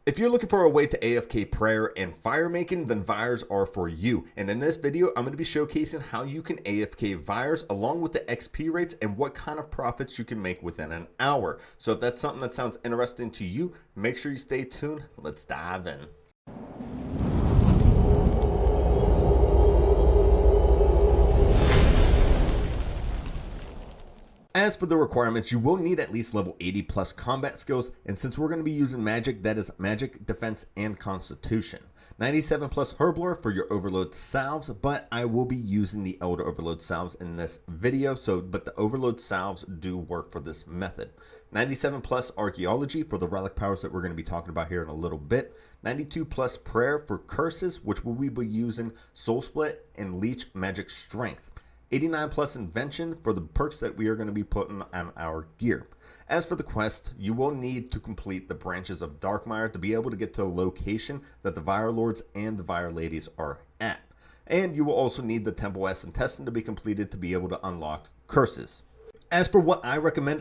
If you're looking for a way to AFK prayer and fire making, then vyres are for you. And in this video, I'm going to be showcasing how you can AFK vyres along with the XP rates and what kind of profits you can make within an hour. So if that's something that sounds interesting to you, make sure you stay tuned. Let's dive in. As for the requirements, you will need at least level 80 plus combat skills, and since we're going to be using magic, that is magic, defense, and constitution. 97 plus herblore for your overload salves, but I will be using the elder overload salves in this video, but the overload salves do work for this method. 97 plus archaeology for the relic powers that we're going to be talking about here in a little bit. 92 plus prayer for curses, which we will be using soul split and leech magic strength. 89 plus invention for the perks that we are going to be putting on our gear. As for the quest, you will need to complete the branches of Darkmire to be able to get to a location that the Vyre Lords and the Vyre Ladies are at. And you will also need the Temple S intestine to be completed to be able to unlock curses. As for what I recommend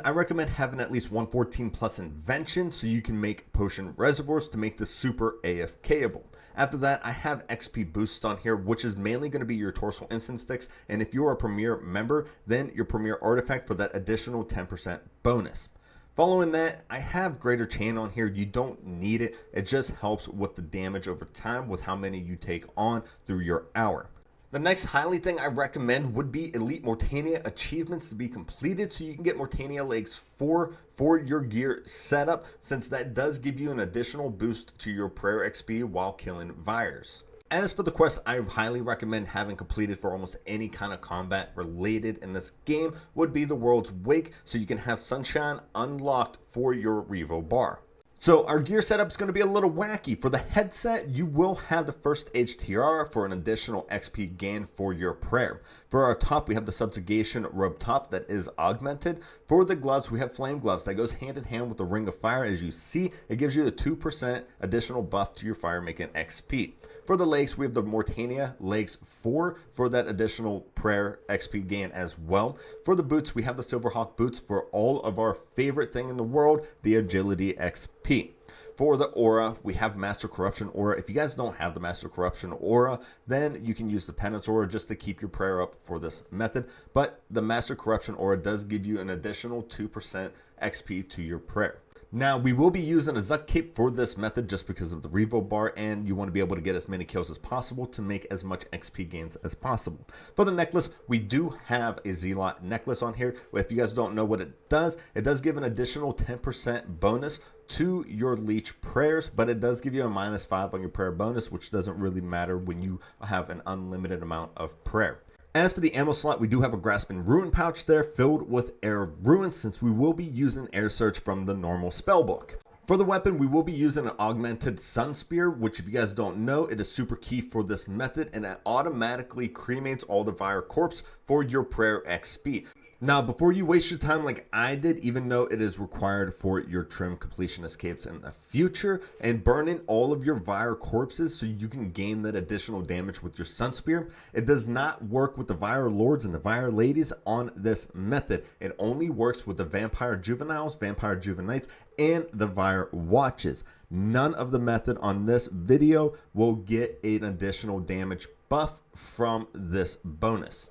having at least 114 plus invention so you can make potion reservoirs to make this super AFKable. After that, I have XP boosts on here, which is mainly going to be your torso instance sticks. And if you're a premier member, then your premier artifact for that additional 10% bonus. Following that, I have greater chain on here. You don't need it. It just helps with the damage over time with how many you take on through your hour. The next highly thing I recommend would be Elite Mortania achievements to be completed so you can get Mortania legs for your gear setup, since that does give you an additional boost to your prayer XP while killing vyres. As for the quest I highly recommend having completed for almost any kind of combat related in this game would be the World's Wake, so you can have Sunshine unlocked for your Revo bar. So our gear setup is going to be a little wacky. For the headset, you will have the first HTR for an additional XP gain for your prayer. For our top, we have the subjugation robe top that is augmented. For the gloves, we have flame gloves that goes hand in hand with the ring of fire. As you see, it gives you a 2% additional buff to your fire making XP. For the legs, we have the Mortania legs 4 for that additional prayer XP gain as well. For the boots, we have the Silverhawk boots for all of our favorite thing in the world, the agility XP. For the aura, we have Master Corruption aura. If you guys don't have the Master Corruption aura, then you can use the Penance aura just to keep your prayer up for this method. But the Master Corruption aura does give you an additional 2% XP to your prayer. Now, we will be using a Zuck Cape for this method just because of the Revo bar, and you want to be able to get as many kills as possible to make as much XP gains as possible. For the necklace, we do have a Zealot necklace on here. If you guys don't know what it does give an additional 10% bonus to your leech prayers, but it does give you a -5 on your prayer bonus, which doesn't really matter when you have an unlimited amount of prayer. As for the ammo slot, we do have a grasping ruin pouch there filled with air ruins, since we will be using air search from the normal spellbook. For the weapon, we will be using an augmented sun spear, which if you guys don't know, it is super key for this method, and it automatically cremates all the Vyre corpse for your prayer XP. Now, before you waste your time like I did, even though it is required for your trim completion escapes in the future, and burning all of your Vyre corpses so you can gain that additional damage with your Sun Spear, it does not work with the Vyre Lords and the Vyre Ladies on this method. It only works with the Vampire Juveniles, Vampire Juvenites, and the Vyrewatches. None of the method on this video will get an additional damage buff from this bonus.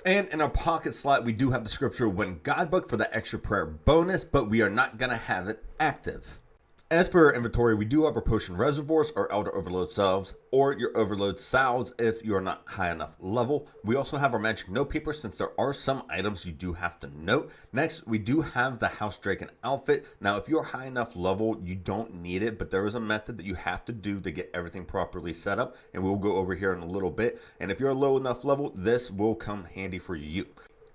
And in our pocket slot, we do have the Scripture Wind Guidebook for the extra prayer bonus, but we are not going to have it active. As for our inventory, we do have our potion reservoirs, our elder overload salves, or your overload salves if you are not high enough level. We also have our magic note paper, since there are some items you do have to note. Next, we do have the House Draken outfit. Now, if you're high enough level, you don't need it, but there is a method that you have to do to get everything properly set up, and we'll go over here in a little bit. And if you're low enough level, this will come handy for you.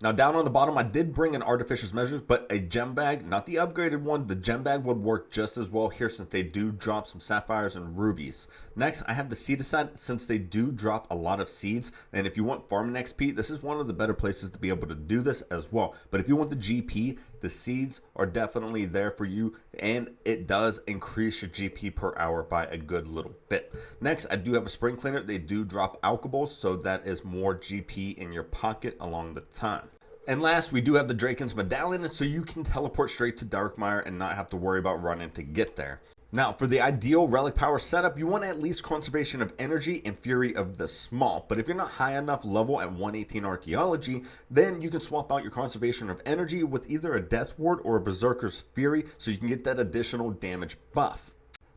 Now, down on the bottom, I did bring an Artificious Measures, but a gem bag, not the upgraded one. The gem bag would work just as well here, since they do drop some sapphires and rubies. Next, I have the seed aside, since they do drop a lot of seeds. And if you want farming XP, this is one of the better places to be able to do this as well. But if you want the GP, the seeds are definitely there for you, and it does increase your GP per hour by a good little bit. Next, I do have a spring cleaner. They do drop alcohols, so that is more GP in your pocket along the time. And last, we do have the Draken's Medallion, so you can teleport straight to Darkmire and not have to worry about running to get there. Now, for the ideal relic power setup, you want at least conservation of energy and fury of the small. But if you're not high enough level at 118 archaeology, then you can swap out your conservation of energy with either a death ward or a berserker's fury so you can get that additional damage buff.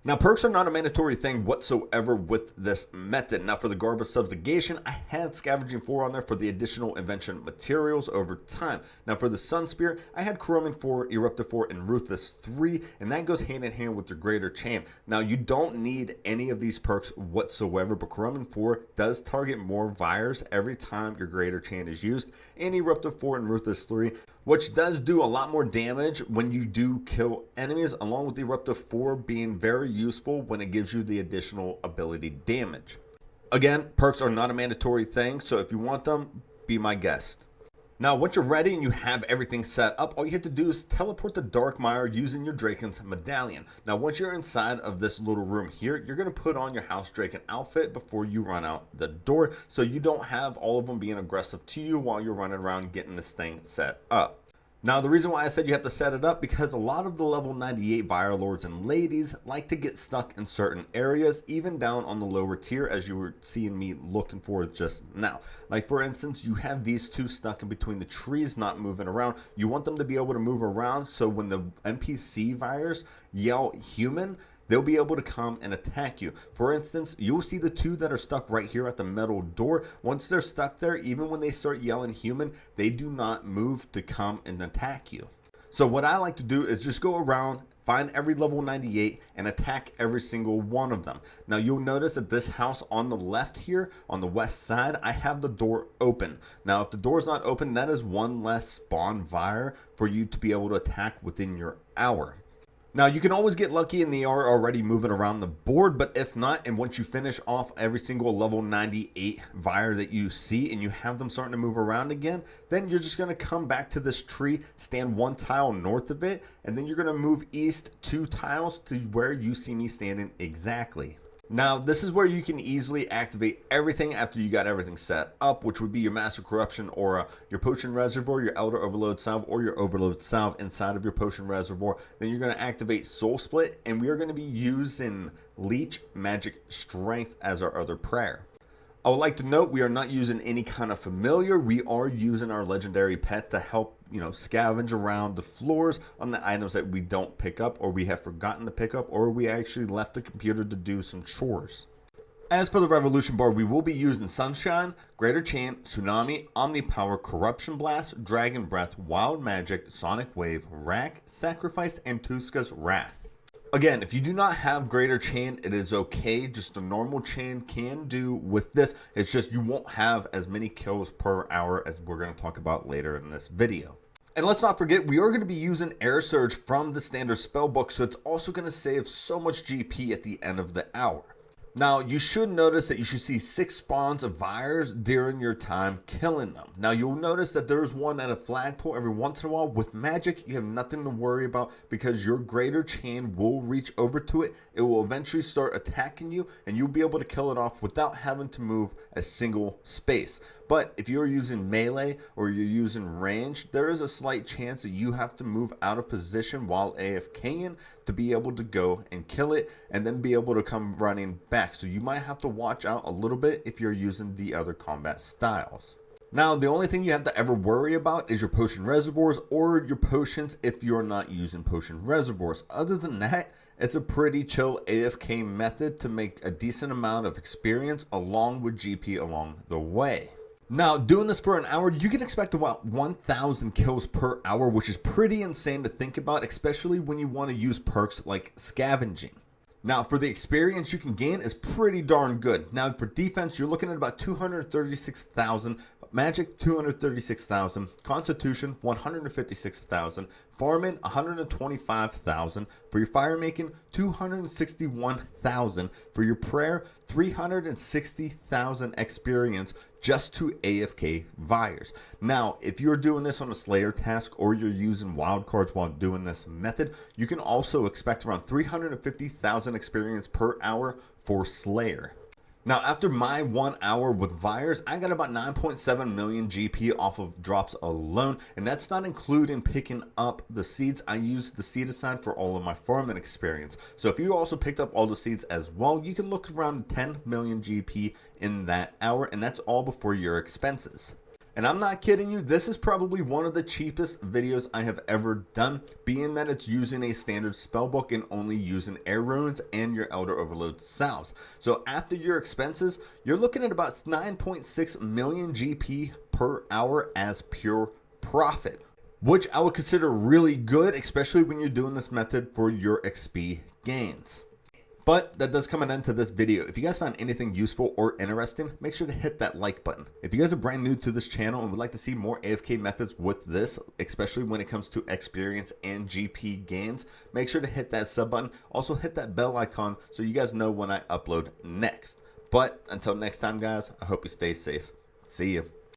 Now, perks are not a mandatory thing whatsoever with this method. Now, for the Garb of Subjugation, I had Scavenging 4 on there for the additional invention materials over time. Now, for the Sun Spear, I had Corrupting 4, Eruptive 4, and Ruthless 3, and that goes hand in hand with your Greater Chain. Now, you don't need any of these perks whatsoever, but Corrupting 4 does target more Vyres every time your Greater Chain is used, and Eruptive 4 and Ruthless 3, which does do a lot more damage when you do kill enemies, along with the Eruptive 4 being very useful when it gives you the additional ability damage. Again, perks are not a mandatory thing, so if you want them, be my guest. Now, once you're ready and you have everything set up, all you have to do is teleport to Darkmire using your Draken's Medallion. Now, once you're inside of this little room here, you're going to put on your House Draken outfit before you run out the door, so you don't have all of them being aggressive to you while you're running around getting this thing set up. Now, the reason why I said you have to set it up, because a lot of the level 98 Vire Lords and Ladies like to get stuck in certain areas, even down on the lower tier, as you were seeing me looking for just now. Like, for instance, you have these two stuck in between the trees, not moving around. You want them to be able to move around, so when the NPC Vires yell human, they'll be able to come and attack you. For instance, you'll see the two that are stuck right here at the metal door. Once they're stuck there, even when they start yelling human, they do not move to come and attack you. So what I like to do is just go around, find every level 98 and attack every single one of them. Now, you'll notice that this house on the left here, on the west side, I have the door open. Now, if the door's not open, that is one less spawn Vire for you to be able to attack within your hour. Now, you can always get lucky and they are already moving around the board, but if not, and once you finish off every single level 98 Vire that you see and you have them starting to move around again, then you're just going to come back to this tree, stand one tile north of it, and then you're going to move east 2 tiles to where you see me standing exactly. Now, this is where you can easily activate everything after you got everything set up, which would be your Master Corruption or your Potion Reservoir, your Elder Overload Salve, or your Overload Salve inside of your Potion Reservoir. Then you're going to activate Soul Split, and we are going to be using Leech, Magic, Strength as our other prayer. I would like to note we are not using any kind of familiar. We are using our legendary pet to help, scavenge around the floors on the items that we don't pick up or we have forgotten to pick up or we actually left the computer to do some chores. As for the Revolution bar, we will be using Sunshine, Greater Chain, Tsunami, Omnipower, Corruption Blast, Dragon Breath, Wild Magic, Sonic Wave, Rack, Sacrifice, and Tuska's Wrath. Again, if you do not have Greater Chain, it is okay. Just a normal chain can do with this. It's just you won't have as many kills per hour as we're going to talk about later in this video. And let's not forget, we are going to be using Air Surge from the standard spellbook, so it's also going to save so much GP at the end of the hour. Now, you should notice that you should see 6 spawns of Vyres during your time killing them. Now, you'll notice that there's one at a flagpole every once in a while. With magic, you have nothing to worry about because your Greater Chain will reach over to it. It will eventually start attacking you, and you'll be able to kill it off without having to move a single space. But if you're using melee or you're using range, there is a slight chance that you have to move out of position while AFKing to be able to go and kill it and then be able to come running back. So you might have to watch out a little bit if you're using the other combat styles. Now, the only thing you have to ever worry about is your potion reservoirs or your potions if you're not using potion reservoirs. Other than that, it's a pretty chill AFK method to make a decent amount of experience along with GP along the way. Now, doing this for an hour, you can expect about 1,000 kills per hour, which is pretty insane to think about, especially when you want to use perks like scavenging. Now, for the experience you can gain is pretty darn good. Now, for defense, you're looking at about 236,000, magic 236,000, constitution 156,000, farming 125,000, for your fire making 261,000, for your prayer 360,000 experience just to AFK Vyres. Now, if you're doing this on a Slayer task or you're using wildcards while doing this method, you can also expect around 350,000 experience per hour for Slayer. Now, after my 1 hour with Vyres, I got about 9.7 million GP off of drops alone, and that's not including picking up the seeds. I used the seed assign for all of my farming experience. So if you also picked up all the seeds as well, you can look around 10 million GP in that hour, and that's all before your expenses. And I'm not kidding you, this is probably one of the cheapest videos I have ever done, being that it's using a standard spellbook and only using air runes and your Elder Overload salves. So after your expenses, you're looking at about 9.6 million GP per hour as pure profit, which I would consider really good, especially when you're doing this method for your XP gains. But that does come an end to this video. If you guys found anything useful or interesting, make sure to hit that like button. If you guys are brand new to this channel and would like to see more AFK methods with this, especially when it comes to experience and GP gains, make sure to hit that sub button. Also hit that bell icon so you guys know when I upload next. But until next time, guys, I hope you stay safe. See you.